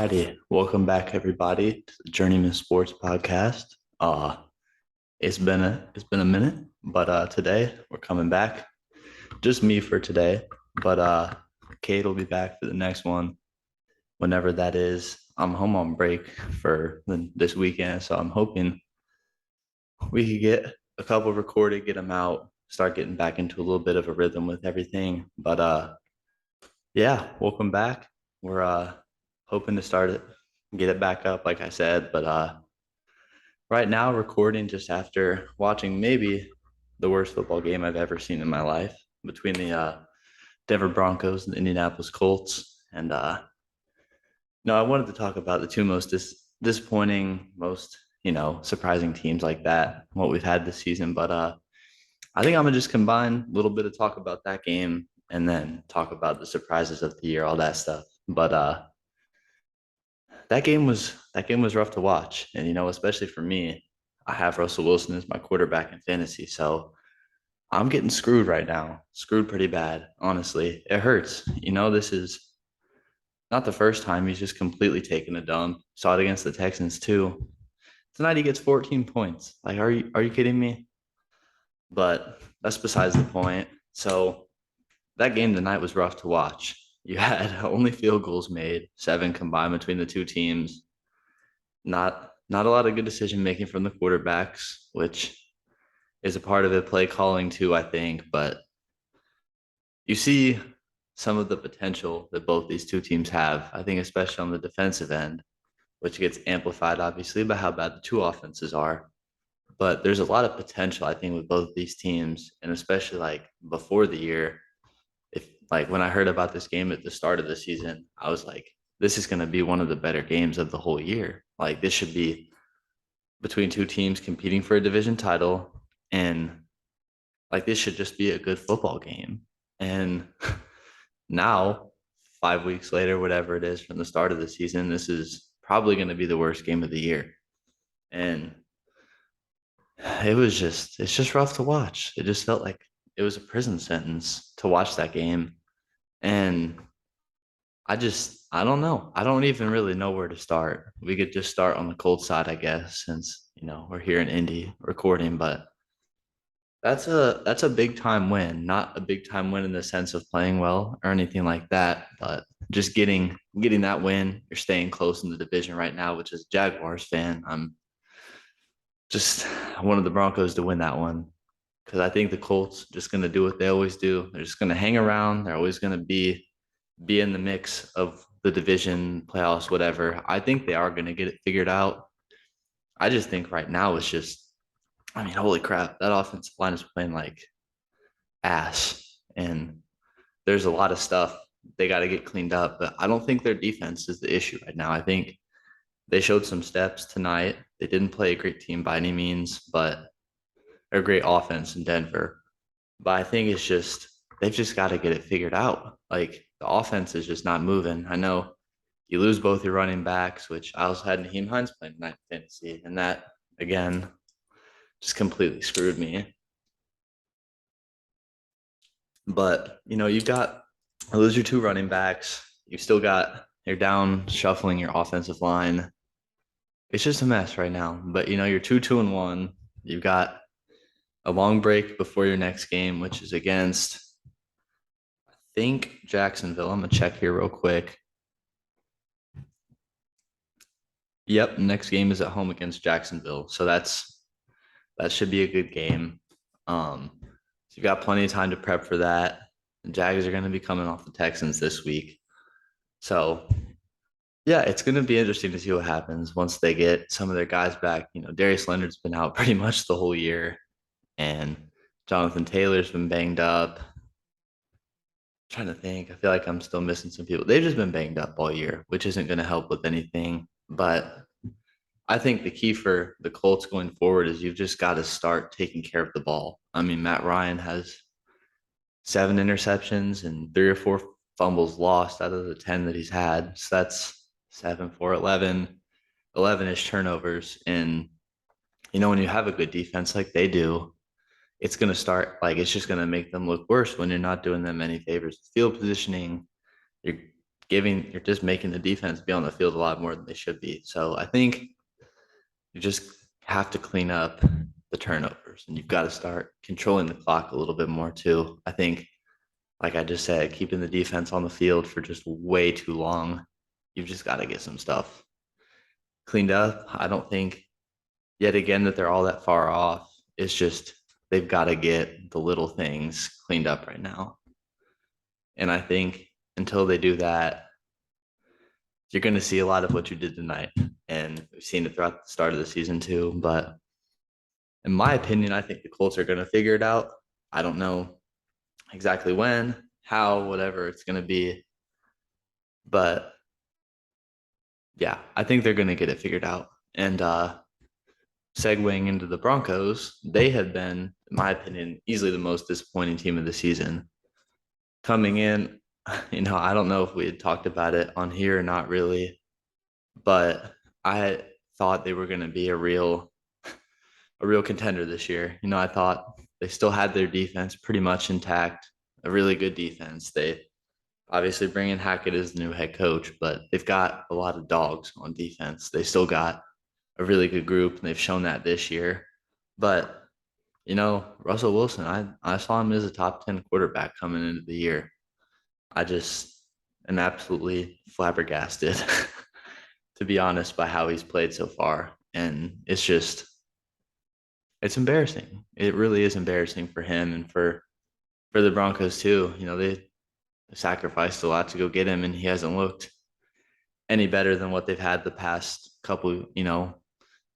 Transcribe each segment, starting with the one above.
Alrighty, welcome back everybody to the Journeyman Sports Podcast. It's been a minute, but today we're coming back. Just me for today, but Kate will be back for the next one whenever that is. I'm home on break for this weekend, so I'm hoping we could get a couple recorded, get them out, start getting back into a little bit of a rhythm with everything. But yeah, welcome back. We're hoping to start it, get it back up, like I said. But right now, recording just after watching maybe the worst football game I've ever seen in my life between the Denver Broncos and the Indianapolis Colts. And no, I wanted to talk about the two most disappointing, most surprising teams like that, what we've had this season. But I think I'm gonna just combine a little bit of talk about that game and then talk about the surprises of the year, all that stuff. But that game was rough to watch. And especially for me, I have Russell Wilson as my quarterback in fantasy. So I'm getting screwed right now. Screwed pretty bad, honestly. It hurts. This is not the first time he's just completely taken a dump. Saw it against the Texans too. Tonight he gets 14 points. Like, are you kidding me? But that's besides the point. So that game tonight was rough to watch. You had only field goals made, 7 combined between the two teams. Not a lot of good decision making from the quarterbacks, which is a part of it, play calling too, I think. But you see some of the potential that both these two teams have, I think, especially on the defensive end, which gets amplified obviously by how bad the two offenses are. But there's a lot of potential, I think, with both these teams, and especially like before the year. If like when I heard about this game at the start of the season, I was like, this is going to be one of the better games of the whole year. Like, this should be between two teams competing for a division title, and like this should just be a good football game. And now, 5 weeks later, whatever it is from the start of the season, this is probably going to be the worst game of the year. And it's just rough to watch. It just felt like it was a prison sentence to watch that game. And I don't know. I don't even really know where to start. We could just start on the cold side, I guess, since, we're here in Indy recording, but that's a big time win, not a big time win in the sense of playing well or anything like that, but just getting that win. You're staying close in the division right now, which is a Jaguars fan. I'm just I wanted the Broncos to win that one because I think the Colts just going to do what they always do. They're just going to hang around. They're always going to be in the mix of the division playoffs, whatever. I think they are going to get it figured out. I just think right now it's just, I mean, holy crap, that offensive line is playing like ass. And there's a lot of stuff they got to get cleaned up. But I don't think their defense is the issue right now. I think they showed some steps tonight. They didn't play a great team by any means, but they're a great offense in Denver. But I think it's just, they've just got to get it figured out. Like, the offense is just not moving. I know you lose both your running backs, which I also had Naheem Hines playing tonight in fantasy. And that, again, just completely screwed me. But, you've got, lose your two running backs. You're down shuffling your offensive line. It's just a mess right now. But, you're 2-2-1. You've got a long break before your next game, which is against, I think, Jacksonville. I'm going to check here real quick. Yep, next game is at home against Jacksonville. So that should be a good game. So you've got plenty of time to prep for that. The Jags are going to be coming off the Texans this week. So yeah, it's going to be interesting to see what happens once they get some of their guys back. Darius Leonard's been out pretty much the whole year, and Jonathan Taylor's been banged up. Trying to think. I feel like I'm still missing some people. They've just been banged up all year, which isn't going to help with anything. But I think the key for the Colts going forward is you've just got to start taking care of the ball. I mean, Matt Ryan has 7 interceptions and 3 or 4 fumbles lost out of the 10 that he's had. So that's 7, 4, 11, 11-ish turnovers. And, when you have a good defense like they do, it's going to start, it's just going to make them look worse when you're not doing them any favors. Field positioning, you're you're just making the defense be on the field a lot more than they should be. So I think you just have to clean up the turnovers and you've got to start controlling the clock a little bit more too. I think, like I just said, keeping the defense on the field for just way too long, you've just got to get some stuff cleaned up. I don't think yet again that they're all that far off. It's just they've got to get the little things cleaned up right now. And I think until they do that, you're going to see a lot of what you did tonight. And we've seen it throughout the start of the season too. But in my opinion, I think the Colts are going to figure it out. I don't know exactly when, how, whatever it's going to be. But yeah, I think they're going to get it figured out. And segueing into the Broncos, they have been, in my opinion, easily the most disappointing team of the season. Coming in, I don't know if we had talked about it on here or not really, but I thought they were going to be a real contender this year. I thought they still had their defense pretty much intact, a really good defense. They obviously bring in Hackett as the new head coach, but they've got a lot of dogs on defense. They still got a really good group, and they've shown that this year. But Russell Wilson, I saw him as a top 10 quarterback coming into the year. I just am absolutely flabbergasted, to be honest, by how he's played so far. And it's embarrassing. It really is embarrassing for him and for the Broncos too. They sacrificed a lot to go get him, and he hasn't looked any better than what they've had the past couple.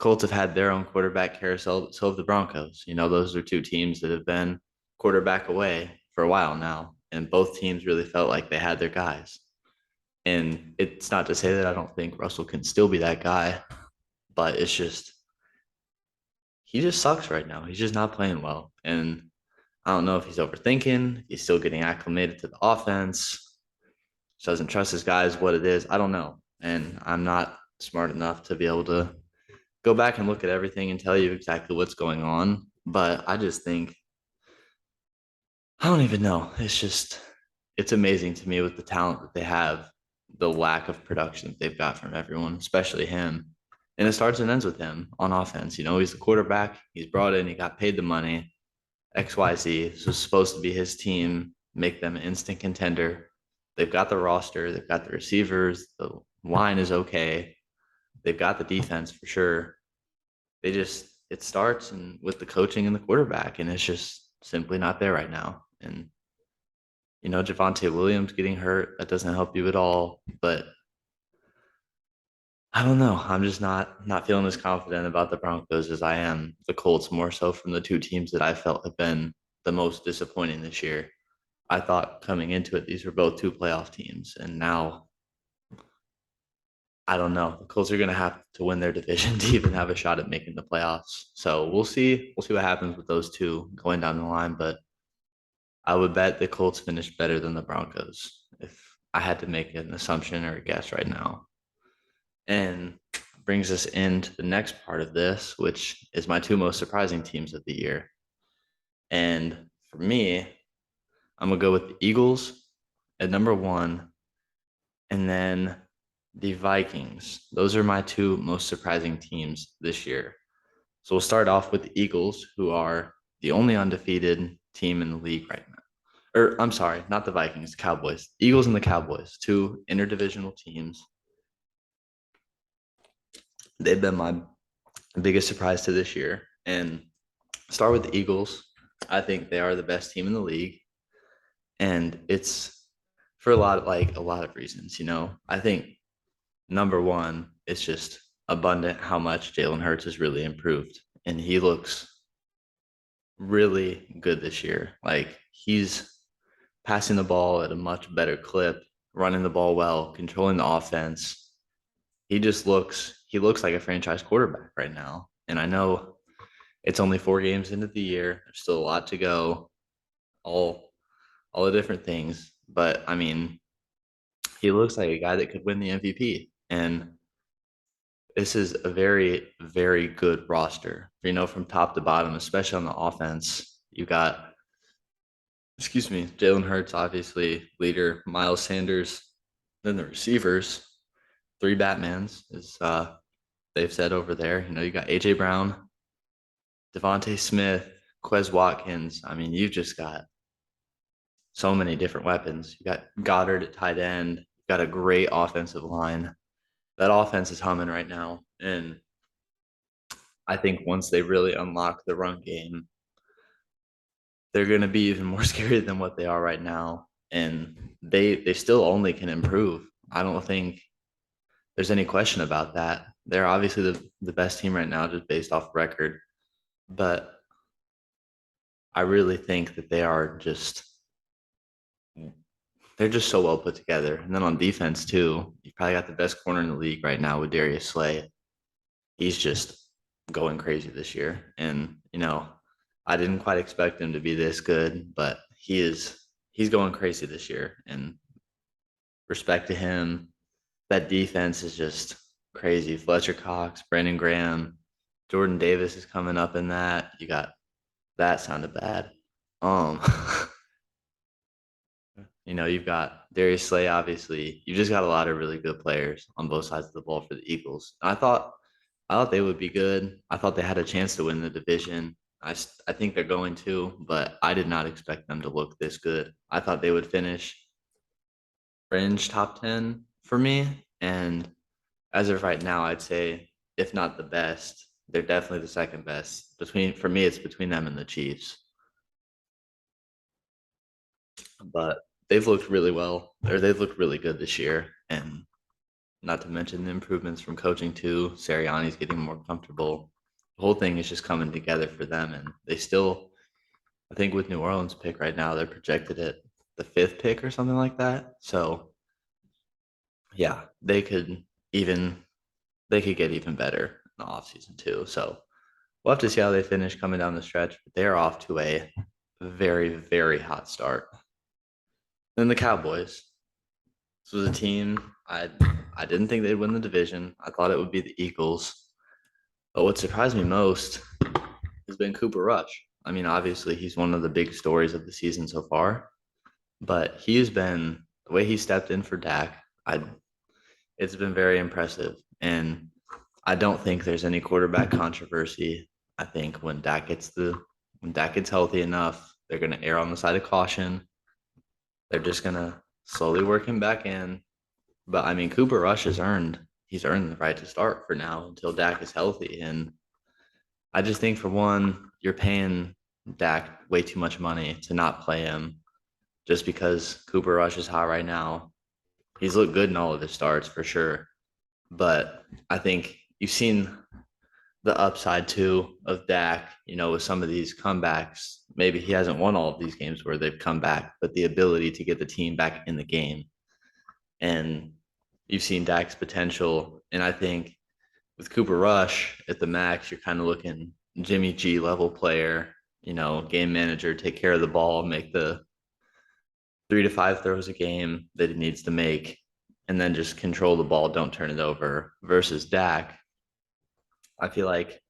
Colts have had their own quarterback carousel, so have the Broncos. Those are two teams that have been quarterback away for a while now, and both teams really felt like they had their guys. And it's not to say that I don't think Russell can still be that guy, but it's just he just sucks right now. He's just not playing well. And I don't know if he's overthinking, he's still getting acclimated to the offense, doesn't trust his guys, what it is. I don't know. And I'm not smart enough to be able to go back and look at everything and tell you exactly what's going on. But I just think, I don't even know. It's amazing to me with the talent that they have, the lack of production that they've got from everyone, especially him. And it starts and ends with him on offense. He's the quarterback. He's brought in. He got paid the money. XYZ. This was supposed to be his team, make them an instant contender. They've got the roster. They've got the receivers. The line is okay. They've got the defense for sure. It starts and with the coaching and the quarterback, and it's just simply not there right now. And Javonte Williams getting hurt, that doesn't help you at all. But I don't know. I'm just not feeling as confident about the Broncos as I am the Colts, more so from the two teams that I felt have been the most disappointing this year. I thought coming into it, these were both two playoff teams. And now, I don't know. The Colts are going to have to win their division to even have a shot at making the playoffs. So we'll see. We'll see what happens with those two going down the line. But I would bet the Colts finish better than the Broncos if I had to make an assumption or a guess right now. And brings us into the next part of this, which is my two most surprising teams of the year. And for me, I'm going to go with the Eagles at number one, and then the Vikings. Those are my two most surprising teams this year. So we'll start off with the Eagles, who are the only undefeated team in the league right now. Or I'm sorry, not the Vikings, the Cowboys. Eagles and the Cowboys, two interdivisional teams. They've been my biggest surprise to this year. And start with the Eagles. I think they are the best team in the league. And it's for a lot of reasons, I think number one, it's just abundant how much Jalen Hurts has really improved. And he looks really good this year. Like he's passing the ball at a much better clip, running the ball well, controlling the offense. He looks like a franchise quarterback right now. And I know it's only 4 games into the year. There's still a lot to go, all the different things. But I mean, he looks like a guy that could win the MVP. And this is a very, very good roster, from top to bottom, especially on the offense. You got, Jalen Hurts, obviously, leader, Miles Sanders, Then the receivers, three Batmans is they've said over there. You got AJ Brown, Devontae Smith, Quez Watkins. I mean, you've just got so many different weapons. You got Goddard at tight end. You got a great offensive line. That offense is humming right now. And I think once they really unlock the run game, they're going to be even more scary than what they are right now. And they still only can improve. I don't think there's any question about that. They're obviously the best team right now, just based off record. But I really think that they're just so well put together. And then on defense too, you probably got the best corner in the league right now with Darius Slay. He's just going crazy this year. And, I didn't quite expect him to be this good, but he's going crazy this year. And respect to him. That defense is just crazy. Fletcher Cox, Brandon Graham, Jordan Davis is coming up in that. You got that sounded bad. Um, you've got Darius Slay, obviously. You just got a lot of really good players on both sides of the ball for the Eagles. I thought they would be good. I thought they had a chance to win the division. I think they're going to, but I did not expect them to look this good. I thought they would finish fringe top 10 for me. And as of right now, I'd say, if not the best, they're definitely the second best. For me, it's between them and the Chiefs. But they've looked really well, or they've looked really good this year. And not to mention the improvements from coaching too. Sirianni's getting more comfortable. The whole thing is just coming together for them. And they still, I think with New Orleans pick right now, they're projected at the fifth pick or something like that. So yeah, even they could get even better in the offseason too. So we'll have to see how they finish coming down the stretch. But they're off to a very, very hot start. Then the Cowboys. This was a team I didn't think they'd win the division. I thought it would be the Eagles. But what surprised me most has been Cooper Rush. I mean, obviously he's one of the big stories of the season so far, but he has been the way he stepped in for Dak. It's been very impressive, and I don't think there's any quarterback controversy. I think when Dak gets healthy enough, they're going to err on the side of caution. They're just going to slowly work him back in. But I mean, Cooper Rush he's earned the right to start for now until Dak is healthy. And I just think, for one, you're paying Dak way too much money to not play him just because Cooper Rush is hot right now. He's looked good in all of his starts for sure. But I think you've seen the upside too of Dak, with some of these comebacks. Maybe he hasn't won all of these games where they've come back, but the ability to get the team back in the game. And you've seen Dak's potential. And I think with Cooper Rush at the max, you're kind of looking Jimmy G level player, game manager, take care of the ball, make the 3 to 5 throws a game that he needs to make, and then just control the ball, don't turn it over. Versus Dak, I feel like,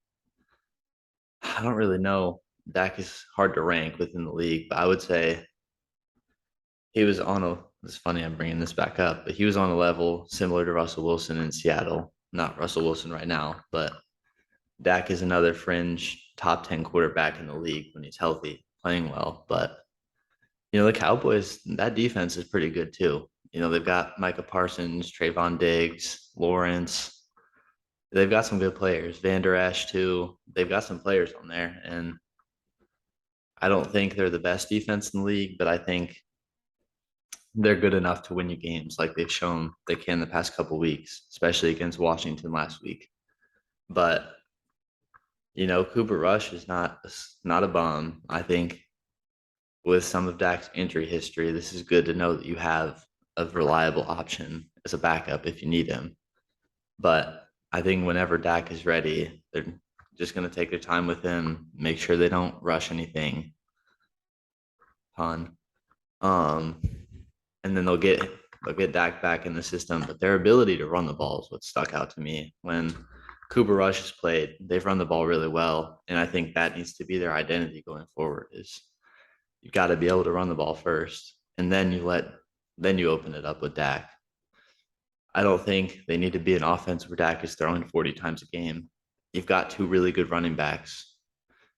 I don't really know. Dak is hard to rank within the league, but I would say it's funny I'm bringing this back up, but he was on a level similar to Russell Wilson in Seattle. Not Russell Wilson right now, but Dak is another fringe top 10 quarterback in the league when he's healthy, playing well. But, the Cowboys, that defense is pretty good too. They've got Micah Parsons, Trayvon Diggs, Lawrence. They've got some good players. Van Der Esch too. They've got some players on there. And I don't think they're the best defense in the league, but I think they're good enough to win you games like they've shown they can the past couple weeks, especially against Washington last week. But Cooper Rush is not a bum. I think with some of Dak's injury history, this is good to know that you have a reliable option as a backup if you need him. But I think whenever Dak is ready, they're just going to take their time with him, make sure they don't rush anything. And then they'll get Dak back in the system. But their ability to run the ball is what stuck out to me. When Cooper Rush has played, they've run the ball really well, and I think that needs to be their identity going forward. Is you've got to be able to run the ball first, and then you open it up with Dak. I don't think they need to be an offense where Dak is throwing 40 times a game. You've got two really good running backs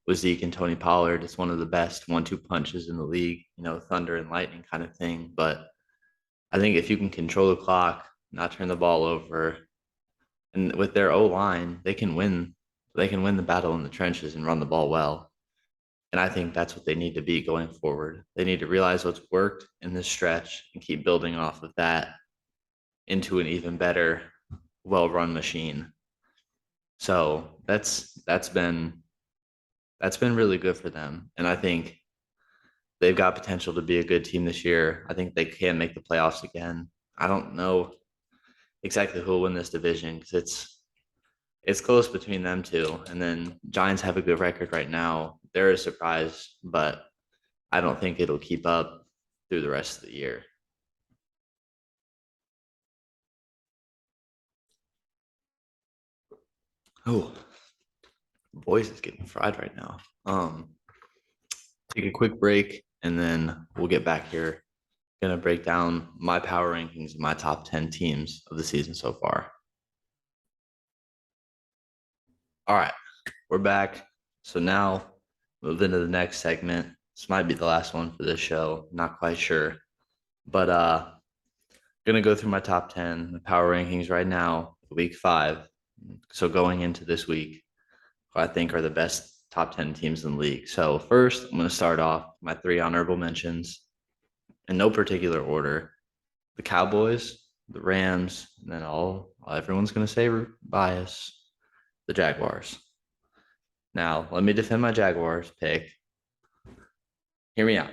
with Zeke and Tony Pollard. It's one of the best 1-2 punches in the league, thunder and lightning kind of thing. But I think if you can control the clock, not turn the ball over, and with their O line, they can win. They can win the battle in the trenches and run the ball well. And I think that's what they need to be going forward. They need to realize what's worked in this stretch and keep building off of that into an even better, well-run machine. So that's been really good for them. And I think they've got potential to be a good team this year. I think they can make the playoffs again. I don't know exactly who will win this division because it's close between them two. And then Giants have a good record right now. They're a surprise, but I don't think it'll keep up through the rest of the year. Oh, voice is getting fried right now. Take a quick break and then we'll get back here. Gonna break down my power rankings and my top 10 teams of the season so far. All right, we're back. So now move into the next segment. This might be the last one for this show. Not quite sure. But gonna go through my top 10 the power rankings right now, week 5. So going into this week, who I think are the best top 10 teams in the league. So first, I'm going to start off my 3 honorable mentions in no particular order. The Cowboys, the Rams, and then everyone's going to say bias, the Jaguars. Now, let me defend my Jaguars pick. Hear me out.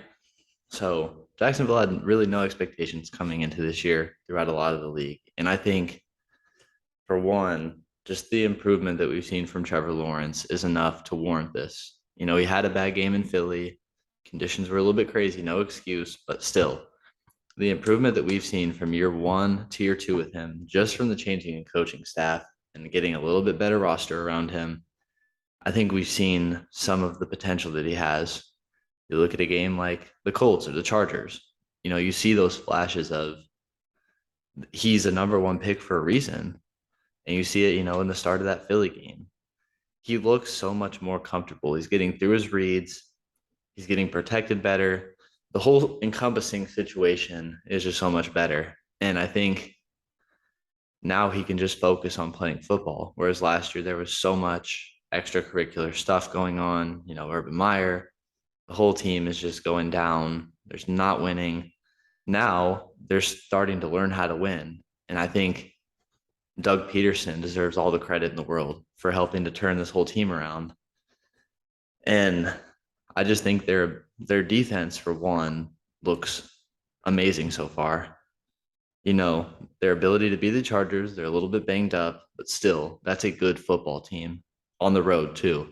So Jacksonville had really no expectations coming into this year throughout a lot of the league. And I think, for one, just the improvement that we've seen from Trevor Lawrence is enough to warrant this. He had a bad game in Philly. Conditions were a little bit crazy, no excuse, but still, the improvement that we've seen from year 1 to year 2 with him, just from the changing and coaching staff and getting a little bit better roster around him, I think we've seen some of the potential that he has. You look at a game like the Colts or the Chargers, you see those flashes of he's a number 1 pick for a reason. And you see it, in the start of that Philly game. He looks so much more comfortable. He's getting through his reads. He's getting protected better. The whole encompassing situation is just so much better. And I think now he can just focus on playing football. Whereas last year there was so much extracurricular stuff going on. Urban Meyer, the whole team is just going down. There's not winning. Now they're starting to learn how to win. And I think Doug Peterson deserves all the credit in the world for helping to turn this whole team around. And I just think their defense, for one, looks amazing so far. Their ability to beat the Chargers, they're a little bit banged up, but still, that's a good football team on the road too.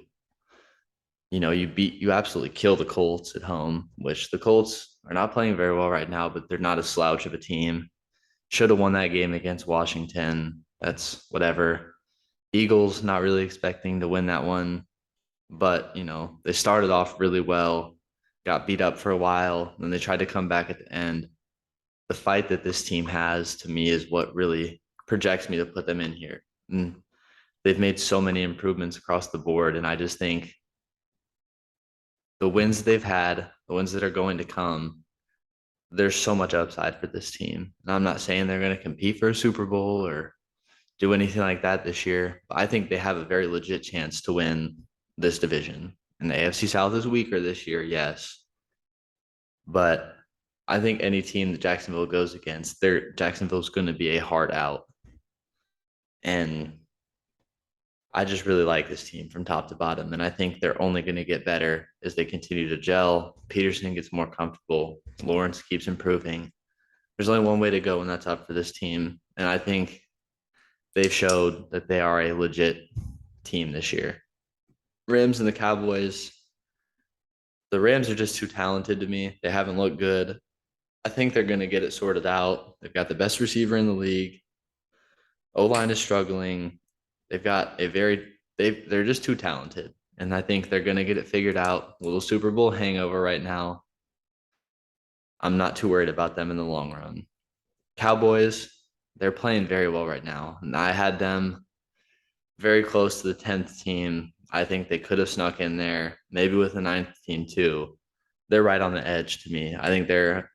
You absolutely kill the Colts at home, which the Colts are not playing very well right now, but they're not a slouch of a team. Should have won that game against Washington. That's whatever. Eagles, not really expecting to win that one, but they started off really well, got beat up for a while, then they tried to come back at the end. The fight that this team has, to me, is what really projects me to put them in here. And they've made so many improvements across the board, and I just think the wins they've had, the wins that are going to come, there's so much upside for this team. And I'm not saying they're going to compete for a Super Bowl or do anything like that this year, but I think they have a very legit chance to win this division. And the AFC South is weaker this year, yes. But I think any team that Jacksonville goes against, Jacksonville's going to be a hard out. And I just really like this team from top to bottom. And I think they're only going to get better as they continue to gel. Peterson gets more comfortable. Lawrence keeps improving. There's only one way to go, and that's up for this team. And I think they've showed that they are a legit team this year. Rams and the Cowboys. The Rams are just too talented to me. They haven't looked good. I think they're going to get it sorted out. They've got the best receiver in the league. O-line is struggling. They've got they're just too talented. And I think they're going to get it figured out. A little Super Bowl hangover right now. I'm not too worried about them in the long run. Cowboys, they're playing very well right now. And I had them very close to the 10th team. I think they could have snuck in there, maybe with the ninth team too. They're right on the edge to me. I think they're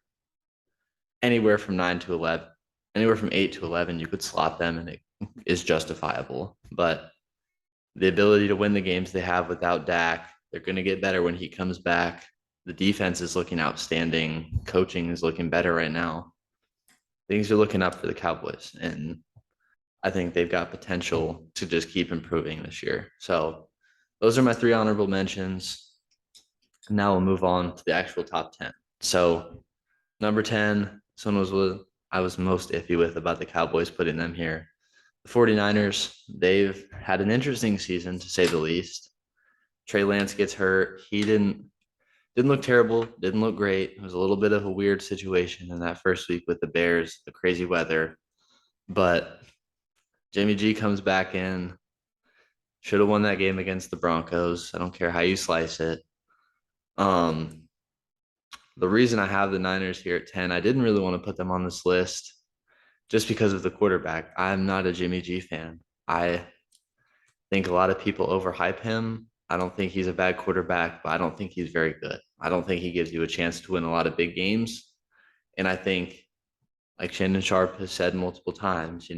anywhere from 9 to 11, anywhere from 8 to 11. You could slot them and it is justifiable. But the ability to win the games they have without Dak, they're going to get better when he comes back. The defense is looking outstanding. Coaching is looking better right now. Things are looking up for the Cowboys. And I think they've got potential to just keep improving this year. So those are my 3 honorable mentions. Now we'll move on to the actual top 10. So number 10, someone was what I was most iffy with about the Cowboys putting them here. The 49ers, they've had an interesting season to say the least. Trey Lance gets hurt. He didn't look terrible, didn't look great. It was a little bit of a weird situation in that first week with the Bears, the crazy weather. But Jimmy G comes back in, should have won that game against the Broncos. I don't care how you slice it. The reason I have the Niners here at 10, I didn't really want to put them on this list just because of the quarterback. I'm not a Jimmy G fan. I think a lot of people overhype him. I don't think he's a bad quarterback, but I don't think he's very good. I don't think he gives you a chance to win a lot of big games. And I think, like Shannon Sharp has said multiple times,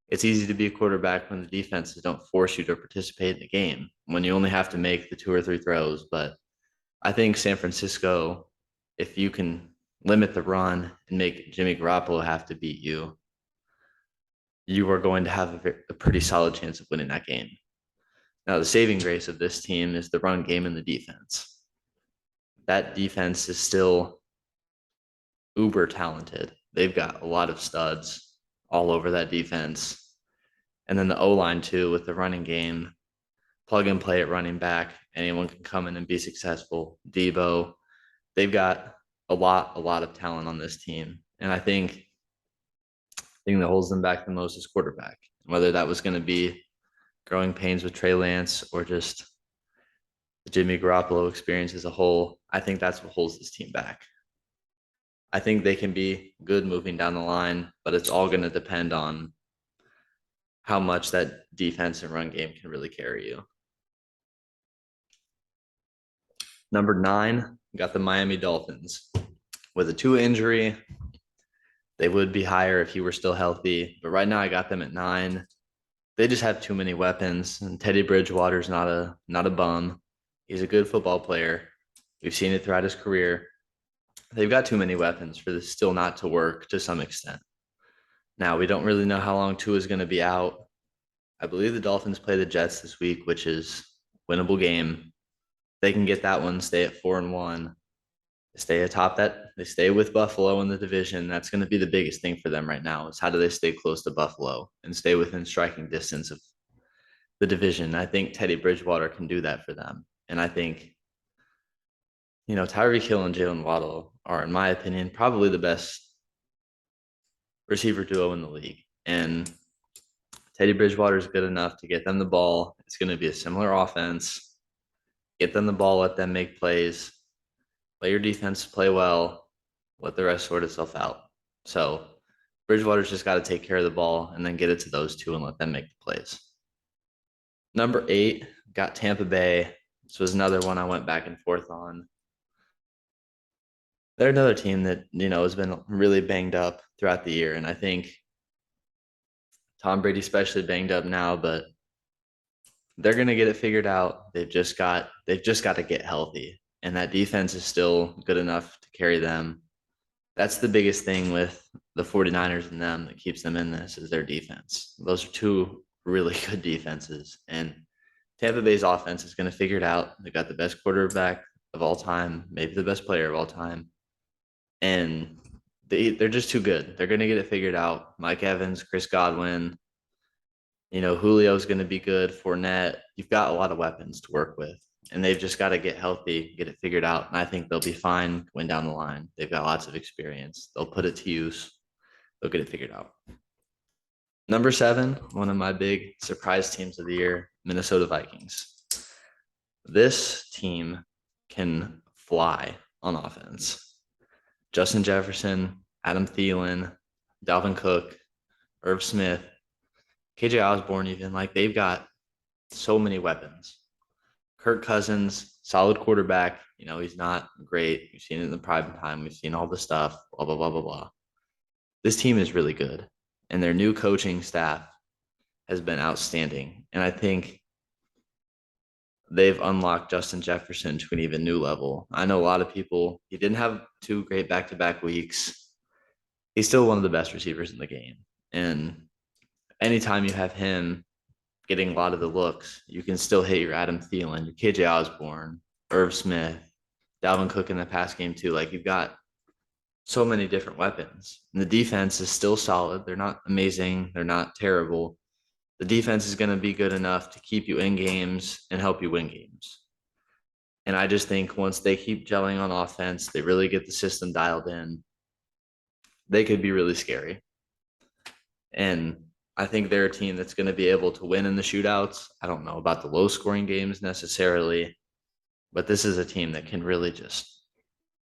it's easy to be a quarterback when the defenses don't force you to participate in the game, when you only have to make the 2 or 3 throws. But I think San Francisco, if you can limit the run and make Jimmy Garoppolo have to beat you, you are going to have a pretty solid chance of winning that game. Now, the saving grace of this team is the run game and the defense. That defense is still uber talented. They've got a lot of studs all over that defense. And then the O-line too, with the running game, plug and play at running back. Anyone can come in and be successful. Debo, they've got a lot of talent on this team. And I think the thing that holds them back the most is quarterback. Whether that was going to be growing pains with Trey Lance or just the Jimmy Garoppolo experience as a whole, I think that's what holds this team back. I think they can be good moving down the line, but it's all going to depend on how much that defense and run game can really carry you. Number 9, got the Miami Dolphins. With a Tua injury, they would be higher if he were still healthy. But right now I got them at 9. They just have too many weapons. And Teddy Bridgewater's not a bum. He's a good football player. We've seen it throughout his career. They've got too many weapons for this still not to work to some extent. Now, we don't really know how long Tua is going to be out. I believe the Dolphins play the Jets this week, which is a winnable game. They can get that one, stay at 4-1. They stay atop that. They stay with Buffalo in the division. That's going to be the biggest thing for them right now is how do they stay close to Buffalo and stay within striking distance of the division. I think Teddy Bridgewater can do that for them. And I think, Tyreek Hill and Jalen Waddle are, in my opinion, probably the best receiver duo in the league. And Teddy Bridgewater is good enough to get them the ball. It's going to be a similar offense. Get them the ball, let them make plays. Let your defense play well. Let the rest sort itself out. So Bridgewater's just got to take care of the ball and then get it to those two and let them make the plays. Number 8, got Tampa Bay. This was another one I went back and forth on. They're another team that, has been really banged up throughout the year. And I think Tom Brady especially banged up now, but they're going to get it figured out. They've just got to get healthy. And that defense is still good enough to carry them. That's the biggest thing with the 49ers and them that keeps them in this is their defense. Those are 2 really good defenses. And Tampa Bay's offense is going to figure it out. They've got the best quarterback of all time, maybe the best player of all time. And they're just too good. They're going to get it figured out. Mike Evans, Chris Godwin, Julio's going to be good. Fournette, you've got a lot of weapons to work with. And they've just got to get healthy, get it figured out. And I think they'll be fine going down the line. They've got lots of experience. They'll put it to use. They'll get it figured out. Number 7, one of my big surprise teams of the year, Minnesota Vikings. This team can fly on offense. Justin Jefferson, Adam Thielen, Dalvin Cook, Irv Smith, KJ Osborne, even like they've got so many weapons. Kirk Cousins, solid quarterback. He's not great. We've seen it in the prime time. We've seen all the stuff, blah, blah, blah, blah, blah. This team is really good. And their new coaching staff has been outstanding. And I think they've unlocked Justin Jefferson to an even new level. I know a lot of people, he didn't have two great back to back weeks. He's still one of the best receivers in the game. And anytime you have him getting a lot of the looks, you can still hit your Adam Thielen, your KJ Osborne, Irv Smith, Dalvin Cook in the pass game too. Like you've got so many different weapons. And the defense is still solid. They're not amazing. They're not terrible. The defense is going to be good enough to keep you in games and help you win games. And I just think once they keep gelling on offense, they really get the system dialed in, they could be really scary. And I think they're a team that's going to be able to win in the shootouts. I don't know about the low scoring games necessarily, but this is a team that can really just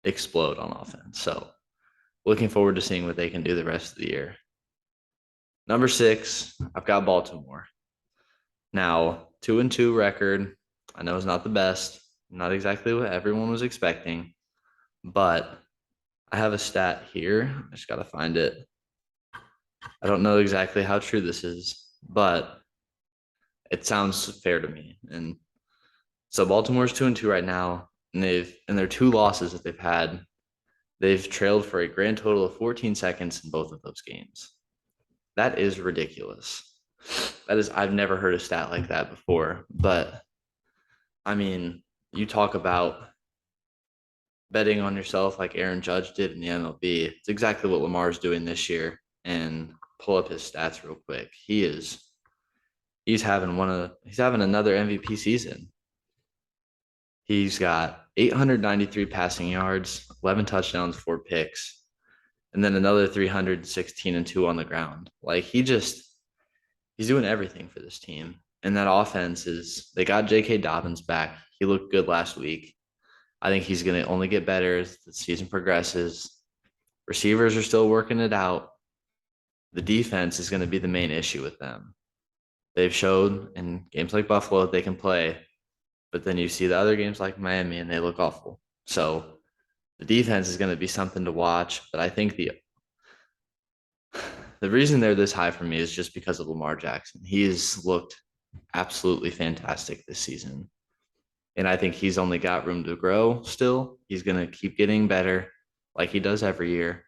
explode on offense. So looking forward to seeing what they can do the rest of the year. Number 6, I've got Baltimore. Now, 2-2 record. I know it's not the best, not exactly what everyone was expecting, but I have a stat here. I just got to find it. I don't know exactly how true this is, but it sounds fair to me. And so Baltimore's 2-2 right now, and in their 2 losses that they've had, they've trailed for a grand total of 14 seconds in both of those games. That is ridiculous. I've never heard a stat like that before. But I mean, you talk about betting on yourself like Aaron Judge did in the MLB. It's exactly what Lamar's doing this year. And pull up his stats real quick. He's having another MVP season. He's got 893 passing yards, 11 touchdowns, 4 picks, and then another 316 and 2 on the ground. Like he's doing everything for this team. And that offense they got J.K. Dobbins back. He looked good last week. I think he's going to only get better as the season progresses. Receivers are still working it out. The defense is going to be the main issue with them. They've showed in games like Buffalo they can play, but then you see the other games like Miami and they look awful. So the defense is going to be something to watch, but I think the reason they're this high for me is just because of Lamar Jackson. He's looked absolutely fantastic this season. And I think he's only got room to grow still. He's going to keep getting better like he does every year.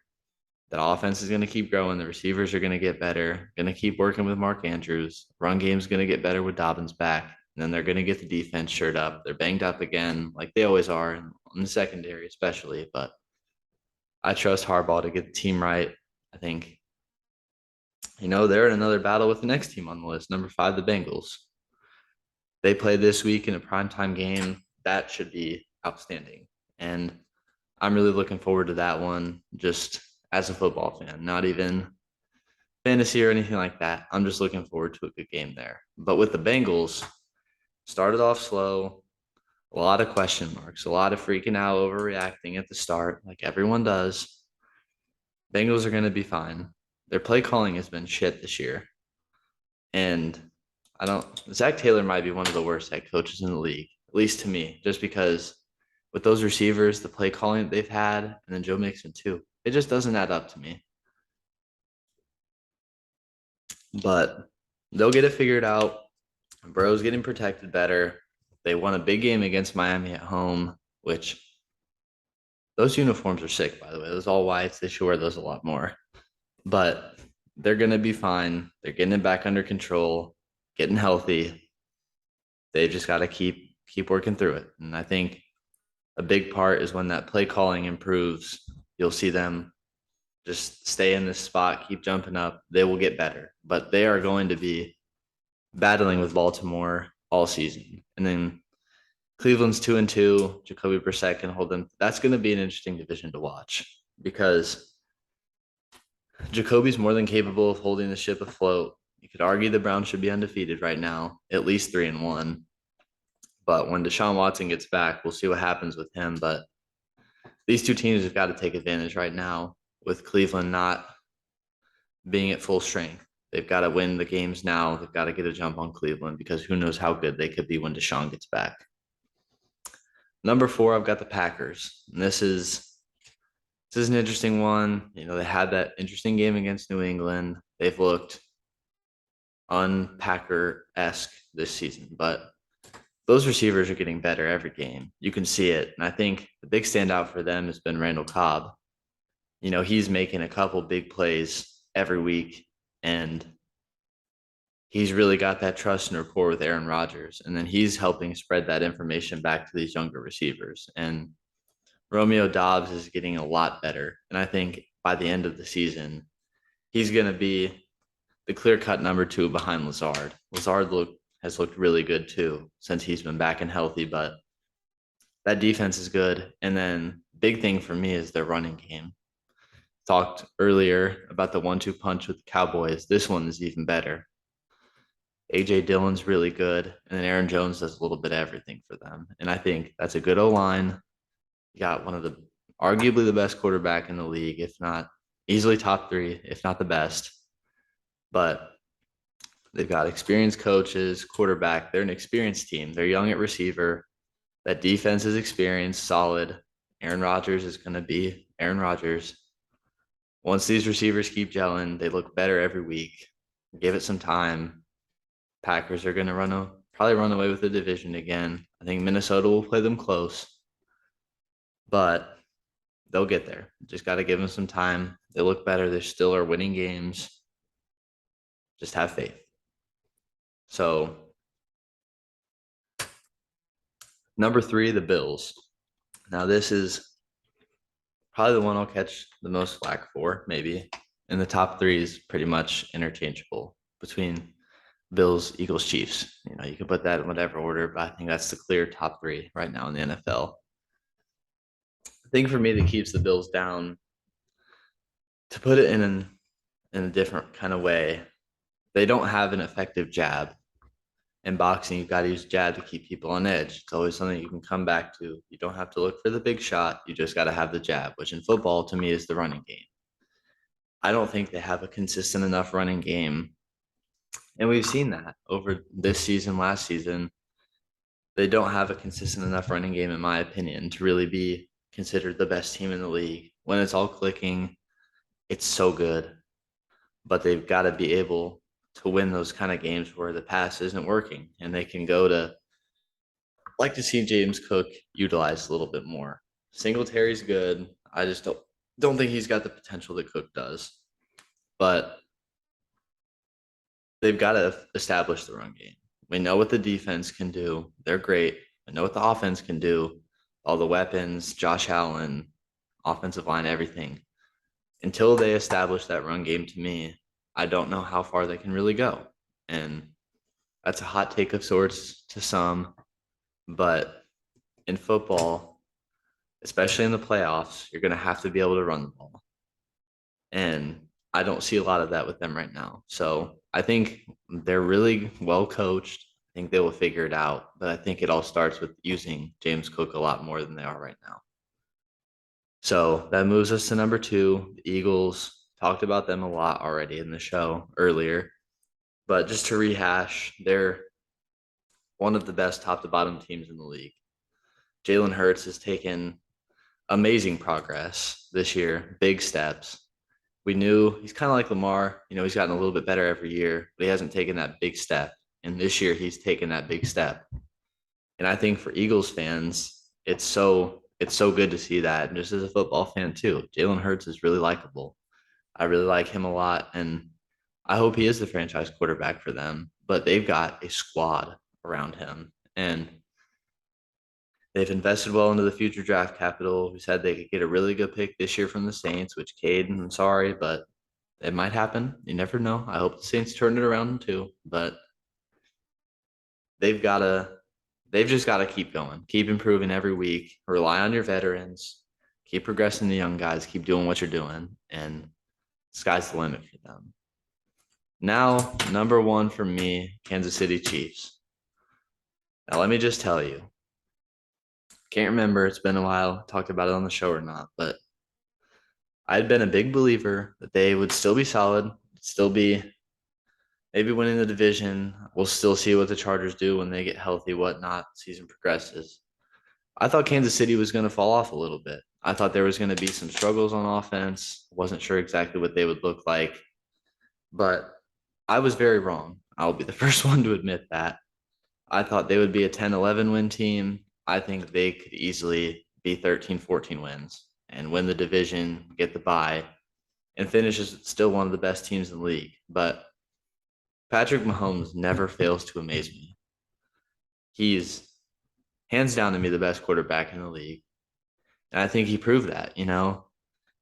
That offense is going to keep growing. The receivers are going to get better, going to keep working with Mark Andrews. Run game's going to get better with Dobbins back. And then they're going to get the defense shored up. They're banged up again, like they always are, in the secondary especially. But I trust Harbaugh to get the team right. I think, they're in another battle with the next team on the list, number 5, the Bengals. They play this week in a primetime game. That should be outstanding. And I'm really looking forward to that one, just as a football fan, not even fantasy or anything like that. I'm just looking forward to a good game there. But with the Bengals, started off slow, a lot of question marks, a lot of freaking out, overreacting at the start, like everyone does. Bengals are going to be fine. Their play calling has been shit this year. And Zach Taylor might be one of the worst head coaches in the league, at least to me, just because with those receivers, the play calling that they've had, and then Joe Mixon too, it just doesn't add up to me. But they'll get it figured out. Burrow's getting protected better. They won a big game against Miami at home, which those uniforms are sick, by the way. Those all whites, they should wear those a lot more. But they're going to be fine. They're getting it back under control, getting healthy. They've just got to keep working through it. And I think a big part is when that play calling improves, you'll see them just stay in this spot, keep jumping up. They will get better. But they are going to be battling with Baltimore all season. And then Cleveland's 2-2, Jacoby Brissett can hold them. That's going to be an interesting division to watch because Jacoby's more than capable of holding the ship afloat. You could argue the Browns should be undefeated right now, at least 3-1. But when Deshaun Watson gets back, we'll see what happens with him. But these two teams have got to take advantage right now with Cleveland not being at full strength. They've got to win the games now. They've got to get a jump on Cleveland because who knows how good they could be when Deshaun gets back. Number 4, I've got the Packers. And this is an interesting one. They had that interesting game against New England. They've looked unpacker-esque this season, but those receivers are getting better every game. You can see it. And I think the big standout for them has been Randall Cobb. He's making a couple big plays every week, and he's really got that trust and rapport with Aaron Rodgers. And then he's helping spread that information back to these younger receivers. And Romeo Dobbs is getting a lot better. And I think by the end of the season, he's going to be the clear-cut number 2 behind Lazard. Lazard has looked really good too since he's been back and healthy, but that defense is good. And then big thing for me is their running game. Talked earlier about the 1-2 punch with the Cowboys. This one is even better. A.J. Dillon's really good, and then Aaron Jones does a little bit of everything for them. And I think that's a good O-line. You got arguably the best quarterback in the league, if not easily top 3, if not the best. But they've got experienced coaches, quarterback. They're an experienced team. They're young at receiver. That defense is experienced, solid. Aaron Rodgers is going to be Aaron Rodgers. Once these receivers keep gelling, they look better every week. Give it some time. Packers are going to probably run away with the division again. I think Minnesota will play them close, but they'll get there. Just got to give them some time. They look better. They still are winning games. Just have faith. So, number 3, the Bills. Now, this is probably the one I'll catch the most flack for, maybe. And the top 3 is pretty much interchangeable between Bills, Eagles, Chiefs. You can put that in whatever order, but I think that's the clear top 3 right now in the NFL. The thing for me that keeps the Bills down, to put it in a different kind of way, they don't have an effective jab. In boxing, you've got to use jab to keep people on edge. It's always something you can come back to. You don't have to look for the big shot. You just got to have the jab, which in football, to me, is the running game. I don't think they have a consistent enough running game. And we've seen that over this season, last season. They don't have a consistent enough running game, in my opinion, to really be considered the best team in the league. When it's all clicking, it's so good. But they've got to be able to win those kind of games where the pass isn't working, and they can go to, like to see James Cook utilized a little bit more. Singletary's good. I just don't think he's got the potential that Cook does. But they've got to establish the run game. We know what the defense can do. They're great. We know what the offense can do. All the weapons, Josh Allen, offensive line, everything. Until they establish that run game, to me, I don't know how far they can really go. And that's a hot take of sorts to some. But in football, especially in the playoffs, you're going to have to be able to run the ball. And I don't see a lot of that with them right now. So I think they're really well coached. I think they will figure it out. But I think it all starts with using James Cook a lot more than they are right now. So that moves us to number 2, the Eagles. Talked about them a lot already in the show earlier. But just to rehash, they're one of the best top-to-bottom teams in the league. Jalen Hurts has taken amazing progress this year, big steps. We knew he's kind of like Lamar. He's gotten a little bit better every year, but he hasn't taken that big step. And this year, he's taken that big step. And I think for Eagles fans, it's so good to see that. And just as a football fan too, Jalen Hurts is really likable. I really like him a lot, and I hope he is the franchise quarterback for them. But they've got a squad around him, and they've invested well into the future draft capital. We said they could get a really good pick this year from the Saints, which Cade, I'm sorry, but it might happen. You never know. I hope the Saints turn it around too, but they've just got to keep going, keep improving every week, rely on your veterans, keep progressing the young guys, keep doing what you're doing, and sky's the limit for them. Now, number 1 for me, Kansas City Chiefs. Now, let me just tell you, can't remember, it's been a while, talked about it on the show or not, but I'd been a big believer that they would still be solid, still be maybe winning the division. We'll still see what the Chargers do when they get healthy, whatnot, season progresses. I thought Kansas City was going to fall off a little bit. I thought there was going to be some struggles on offense. Wasn't sure exactly what they would look like, but I was very wrong. I'll be the first one to admit that. I thought they would be a 10-11 win team. I think they could easily be 13-14 wins and win the division, get the bye, and finish as still one of the best teams in the league. But Patrick Mahomes never fails to amaze me. He's hands down to me the best quarterback in the league. And I think he proved that,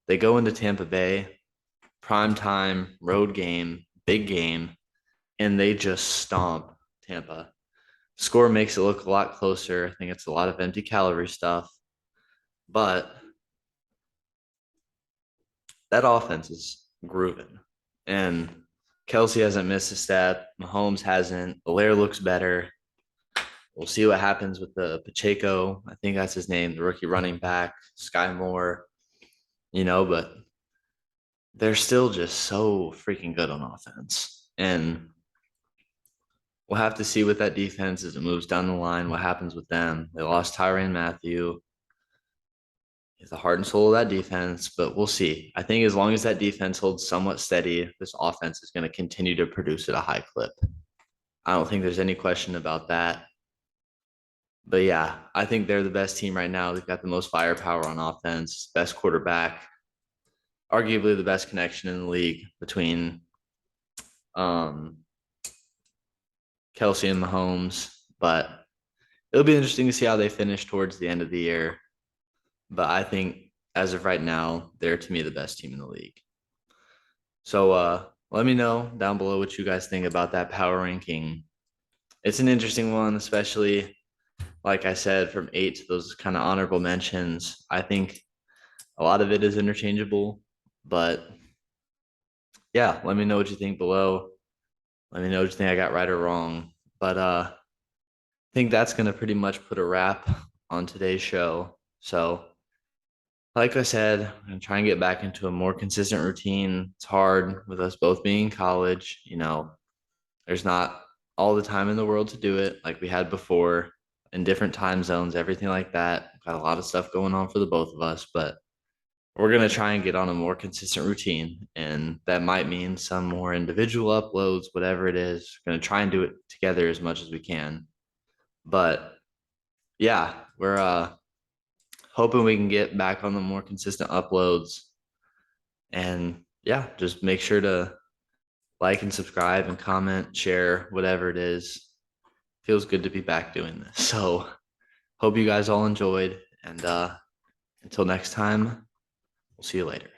They go into Tampa Bay, prime time, road game, big game, and they just stomp Tampa. Score makes it look a lot closer. I think it's a lot of empty calorie stuff. But that offense is grooving. And Kelsey hasn't missed a step. Mahomes hasn't. Belair looks better. We'll see what happens with the Pacheco. I think that's his name, the rookie running back, Sky Moore, but they're still just so freaking good on offense. And we'll have to see with that defense as it moves down the line, what happens with them. They lost Tyrann Mathieu. He's the heart and soul of that defense, but we'll see. I think as long as that defense holds somewhat steady, this offense is going to continue to produce at a high clip. I don't think there's any question about that. But yeah, I think they're the best team right now. They've got the most firepower on offense, best quarterback, arguably the best connection in the league between Kelsey and Mahomes. But it'll be interesting to see how they finish towards the end of the year. But I think as of right now, they're to me the best team in the league. So let me know down below what you guys think about that power ranking. It's an interesting one, especially like I said, from 8 to those kind of honorable mentions. I think a lot of it is interchangeable, but yeah, let me know what you think below. Let me know what you think I got right or wrong. But I think that's going to pretty much put a wrap on today's show. So like I said, I'm going to try and get back into a more consistent routine. It's hard with us both being in college. There's not all the time in the world to do it like we had before in different time zones, everything like that. Got a lot of stuff going on for the both of us, but we're going to try and get on a more consistent routine. And that might mean some more individual uploads, whatever it is. We're going to try and do it together as much as we can. But yeah, we're hoping we can get back on the more consistent uploads. And yeah, just make sure to like and subscribe and comment, share, whatever it is. Feels good to be back doing this. So hope you guys all enjoyed. And until next time, we'll see you later.